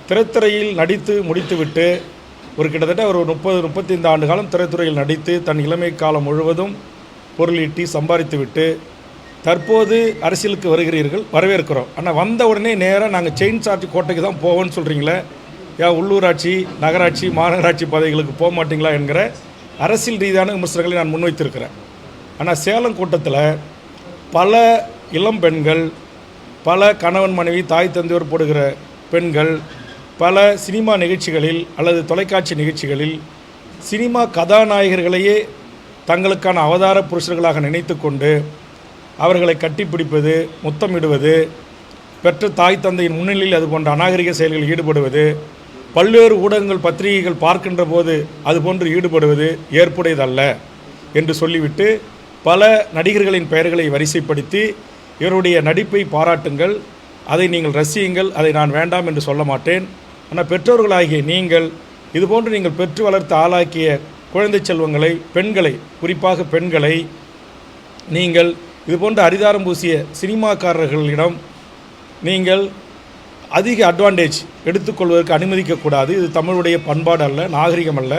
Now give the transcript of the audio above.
திரைத்துறையில் நடித்து முடித்துவிட்டு ஒரு கிட்டத்தட்ட ஒரு 35 ஆண்டு காலம் திரைத்துறையில் நடித்து தன் இளமை காலம் முழுவதும் பொருள் ஈட்டி சம்பாதித்துவிட்டு தற்போது அரசியலுக்கு வருகிறீர்கள், வரவேற்கிறோம். ஆனால் வந்த உடனே நேராக நாங்கள் செயின் சார்ஜ் கோட்டைக்கு தான் போவோம்னு சொல்கிறீங்களே, உள்ளூராட்சி, நகராட்சி, மாநகராட்சி பதவிகளுக்கு போக மாட்டிங்களா என்கிற அரசியல் ரீதியான விமர்சனங்களை நான் முன்வைத்திருக்கிறேன். ஆனால் சேலம் கூட்டத்தில் பல இளம் பெண்கள், பல கணவன் மனைவி தாய் தந்தையோர் போடுகிற பெண்கள் பல சினிமா நிகழ்ச்சிகளில் அல்லது தொலைக்காட்சி நிகழ்ச்சிகளில் சினிமா கதாநாயகர்களையே தங்களுக்கான அவதார புருஷர்களாக நினைத்து கொண்டு அவர்களை கட்டிப்பிடிப்பது, முத்தமிடுவது, பெற்ற தாய் தந்தையின் முன்னிலையில் அது போன்ற அநாகரிக செயல்களில் ஈடுபடுவது, பல்வேறு ஊடகங்கள் பத்திரிகைகள் பார்க்கின்ற போது அதுபோன்று ஈடுபடுவது ஏற்புடையதல்ல என்று சொல்லிவிட்டு பல நடிகர்களின் பெயர்களை வரிசைப்படுத்தி இவருடைய நடிப்பை பாராட்டுங்கள், அதை நீங்கள் ரசியுங்கள், அதை நான் வேண்டாம் என்று சொல்ல மாட்டேன். ஆனால் பெற்றோர்களாகிய நீங்கள் இதுபோன்று நீங்கள் பெற்று வளர்த்து ஆளாக்கிய குழந்தை செல்வங்களை, பெண்களை, குறிப்பாக பெண்களை நீங்கள் இதுபோன்று அரிதாரம் பூசிய சினிமாக்காரர்களிடம் நீங்கள் அதிக அட்வான்டேஜ் எடுத்துக்கொள்வதற்கு அனுமதிக்கக்கூடாது. இது தமிழுடைய பண்பாடு அல்ல, நாகரிகம் அல்ல.